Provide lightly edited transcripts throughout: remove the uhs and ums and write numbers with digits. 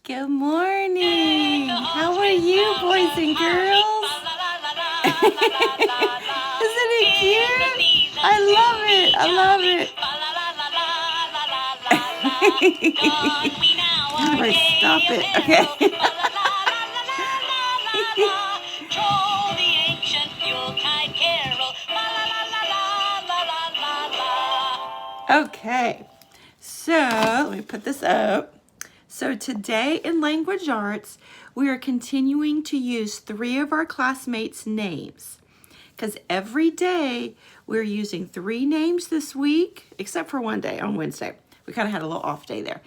Good morning. How are you, boys and girls? Isn't it cute? I love it. I love it. How do I stop it? Okay. Okay. So let me put this up. So today in language arts, we are continuing to use 3 of our classmates' names. Because every day we're using 3 names this week, except for one day on Wednesday. We kind of had a little off day there.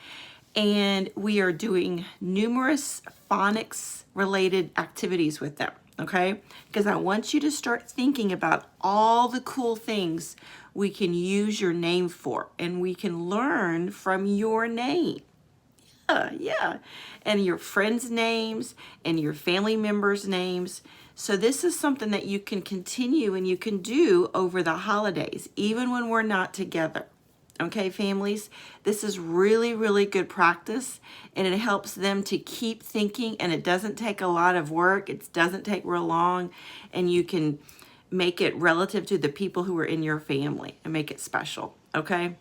And we are doing numerous phonics related activities with them, okay? Because I want you to start thinking about all the cool things we can use your name for, and we can learn from your name. Yeah, and your friends' names and your family members' names. So this is something that you can continue and you can do over the holidays, even when we're not together. Okay, families, this is really, really good practice, and it helps them to keep thinking, and it doesn't take a lot of work. It doesn't take real long, and you can make it relative to the people who are in your family and make it special, okay?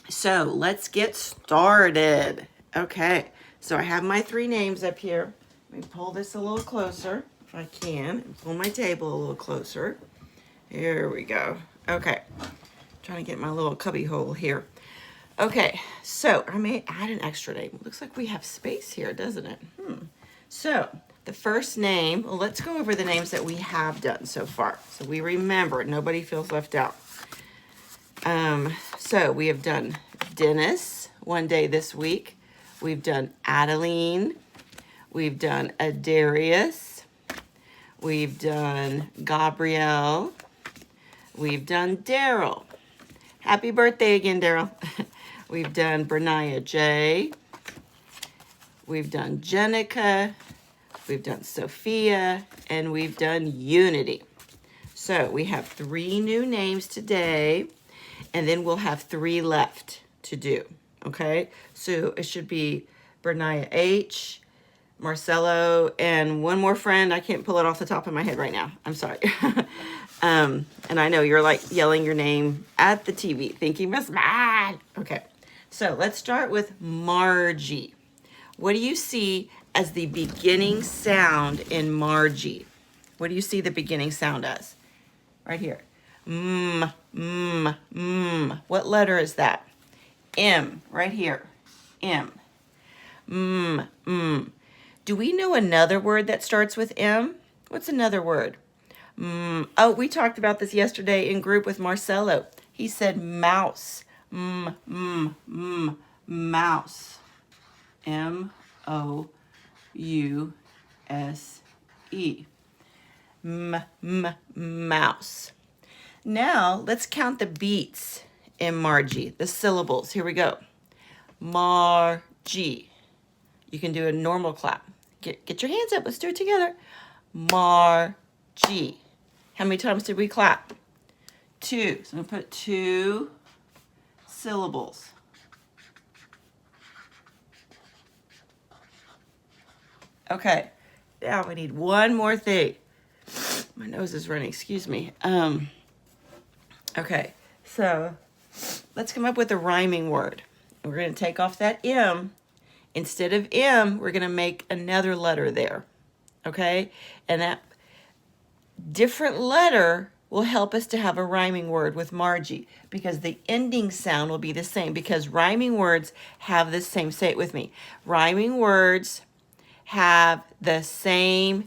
So let's get started. Okay, so I have my 3 names up here. Let me pull this a little closer if I can, and pull my table a little closer. Here we go. Okay, trying to get my little cubby hole here. Okay, so I may add an extra name. Looks like we have space here, doesn't it? So the first name, well, let's go over the names that we have done so far. So we remember, nobody feels left out. So we have done Dennis one day this week. We've done Adeline. We've done Adarius. We've done Gabrielle. We've done Daryl. Happy birthday again, Daryl. We've done Bernia J. We've done Jenica. We've done Sophia. And we've done Unity. So we have 3 new names today. And then we'll have 3 left to do. Okay, so it should be Bernia H, Marcelo, and one more friend. I can't pull it off the top of my head right now. I'm sorry. And I know you're like yelling your name at the TV, thinking Miss Mad. Okay, so let's start with Margie. What do you see as the beginning sound in Margie? What do you see the beginning sound as? Right here. What letter is that? M, right here. M. Do we know another word that starts with M? What's another word? Oh, we talked about this yesterday in group with Marcelo. He said mouse. Mouse. M-O-U-S-E. Mouse. Now, let's count the beats in Margie, the syllables. Here we go. Margie. You can do a normal clap. Get your hands up. Let's do it together. Margie. How many times did we clap? 2. So I'm going to put 2 syllables. Okay. Now we need one more thing. My nose is running. Excuse me. Okay. So let's come up with a rhyming word. We're going to take off that M. Instead of M, we're going to make another letter there. Okay? And that different letter will help us to have a rhyming word with Margie, because the ending sound will be the same, because rhyming words have the same, say it with me. Rhyming words have the same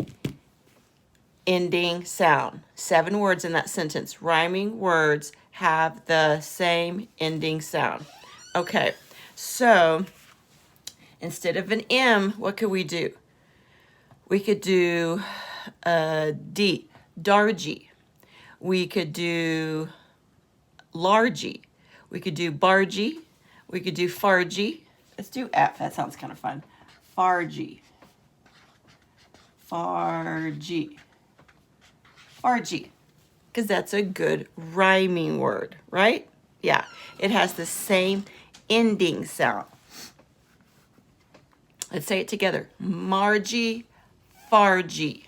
ending sound. 7 words in that sentence. Rhyming words have the same ending sound. Okay, so instead of an M, what could we do? We could do D, Dargy. We could do Largy. We could do Bargy. We could do Fargy. Let's do F. That sounds kind of fun. Fargy. Fargy. Fargy. Because that's a good rhyming word, right? Yeah, it has the same ending sound. Let's say it together. Margie, Fargie.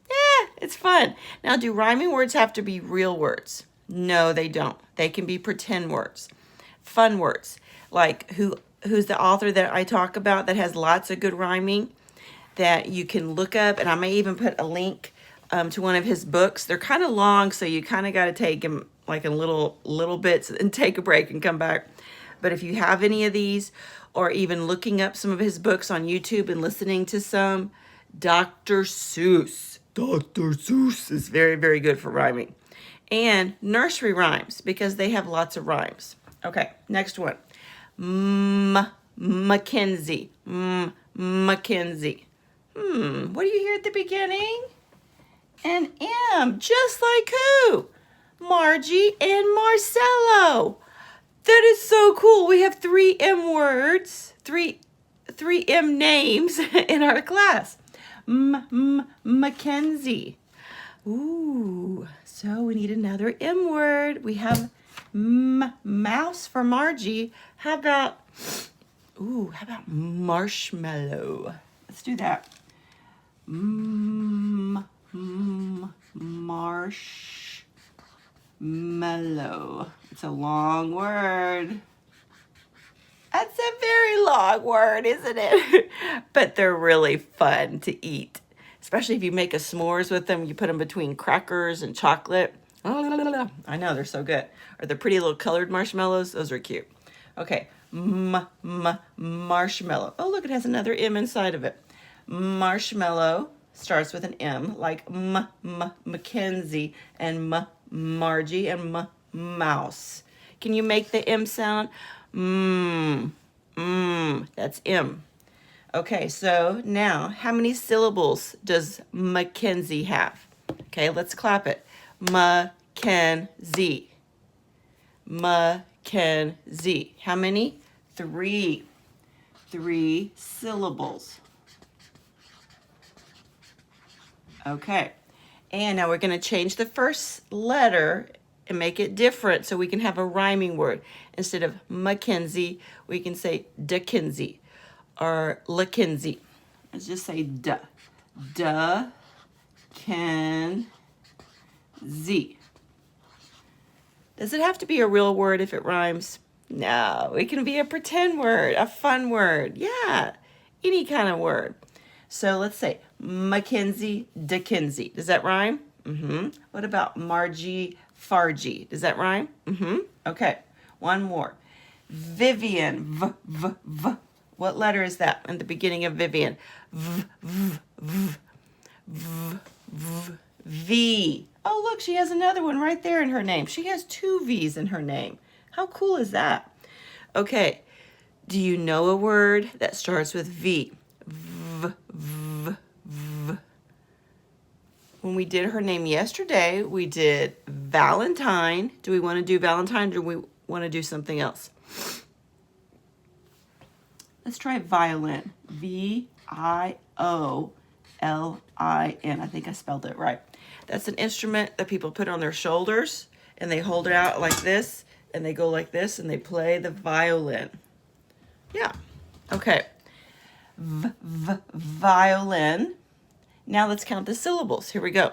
Yeah, it's fun. Now, do rhyming words have to be real words? No, they don't. They can be pretend words. Fun words. Like who's the author that I talk about that has lots of good rhyming that you can look up, and I may even put a link to one of his books. They're kind of long, so you kind of got to take them like in little bits and take a break and come back. But if you have any of these, or even looking up some of his books on YouTube and listening to some, Dr. Seuss. Dr. Seuss is very, very good for rhyming. And nursery rhymes, because they have lots of rhymes. Okay, next one. Mackenzie. Mackenzie. What do you hear at the beginning? An M, just like who? Margie and Marcello. That is so cool. We have 3 M words, three M names in our class. Mackenzie. Ooh, so we need another M word. We have mouse for Margie. How about marshmallow? Let's do that. Marshmallow. It's a long word. That's a very long word, isn't it? But they're really fun to eat. Especially if you make a s'mores with them. You put them between crackers and chocolate. I know, they're so good. Or the pretty little colored marshmallows. Those are cute. Okay. Marshmallow. Oh, look, it has another M inside of it. Marshmallow starts with an M, like Mackenzie and Margie and mouse. Can you make the M sound? That's M. Okay, so now, how many syllables does Mackenzie have? Okay, let's clap it. Mackenzie. Mackenzie. How many? 3. 3 syllables. Okay, and now we're going to change the first letter and make it different so we can have a rhyming word. Instead of Mackenzie, we can say Dickenzie or LaKenzie. Let's just say duh. Duh-ken-zie. Does it have to be a real word if it rhymes? No, it can be a pretend word, a fun word. Yeah, any kind of word. So let's say Mackenzie, Dickenzie. Does that rhyme? What about Margie, Fargie? Does that rhyme? Okay, one more. Vivian, v. What letter is that in the beginning of Vivian? V. Oh, look, she has another one right there in her name. She has 2 V's in her name. How cool is that? Okay, do you know a word that starts with V? V. When we did her name yesterday, we did Valentine. Do we want to do Valentine, or do we want to do something else? Let's try violin. V-I-O-L-I-N. I think I spelled it right. That's an instrument that people put on their shoulders, and they hold it out like this, and they go like this, and they play the violin. Yeah. Okay. Violin. Now let's count the syllables. Here we go.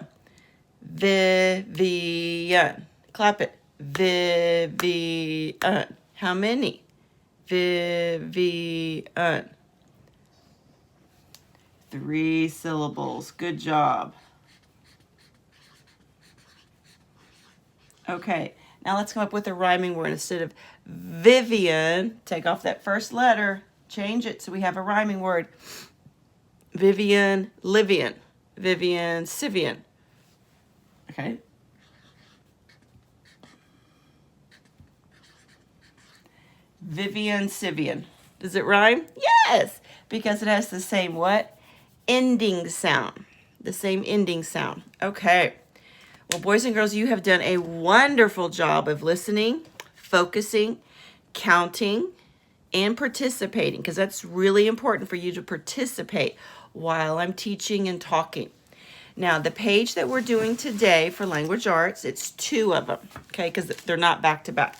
Vivian. Clap it. Vivian. How many? Vivian. 3 syllables. Good job. Okay, now let's come up with a rhyming word. Instead of Vivian, take off that first letter, change it so we have a rhyming word. Vivian, Livian. Vivian, Sivian. Okay. Vivian, Sivian. Does it rhyme? Yes, because it has the same what? Ending sound. The same ending sound. Okay. Well, boys and girls, you have done a wonderful job of listening, focusing, counting, and participating, because that's really important for you to participate while I'm teaching and talking. Now, the page that we're doing today for language arts, it's 2 of them, okay, because they're not back to back.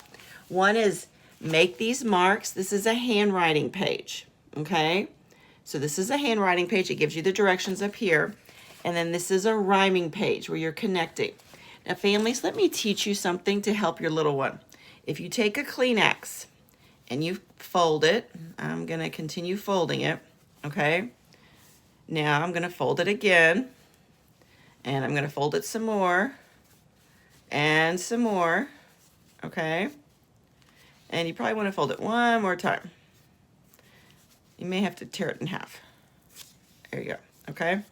One is make these marks. This is a handwriting page, okay? So this is a handwriting page. It gives you the directions up here. And then this is a rhyming page where you're connecting. Now families, let me teach you something to help your little one. If you take a Kleenex and you fold it, I'm going to continue folding it, okay? Now I'm going to fold it again, and I'm going to fold it some more, and some more, okay? And you probably want to fold it one more time. You may have to tear it in half. There you go, okay?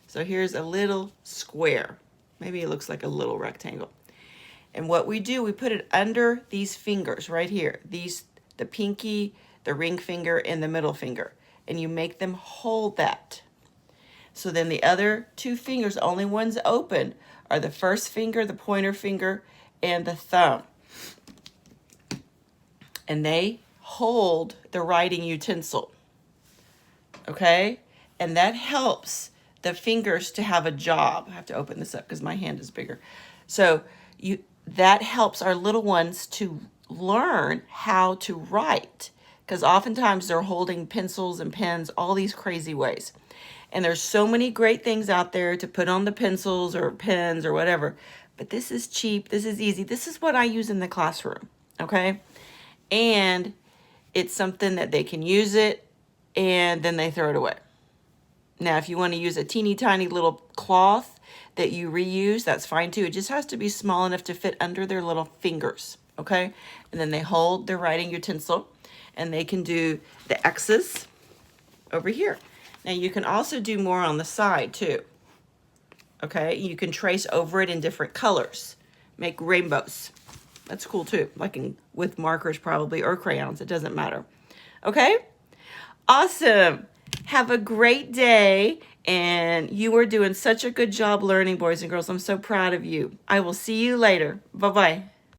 So here's a little square. Maybe it looks like a little rectangle. And what we do, we put it under these fingers right here. The pinky, the ring finger, and the middle finger. And you make them hold that. So then the other two fingers, only ones open, are the first finger, the pointer finger, and the thumb. And they hold the writing utensil. Okay? And that helps the fingers to have a job. I have to open this up because my hand is bigger. So that helps our little ones to learn how to write, because oftentimes they're holding pencils and pens all these crazy ways. And there's so many great things out there to put on the pencils or pens or whatever. But this is cheap. This is easy. This is what I use in the classroom. Okay? And it's something that they can use it and then they throw it away. Now, if you want to use a teeny tiny little cloth that you reuse, that's fine too. It just has to be small enough to fit under their little fingers, okay? And then they hold their writing utensil, and they can do the X's over here. Now, you can also do more on the side too, okay? You can trace over it in different colors, make rainbows. That's cool too, like with markers probably, or crayons, it doesn't matter, okay? Awesome. Have a great day, and you are doing such a good job learning, boys and girls. I'm so proud of you. I will see you later. Bye-bye.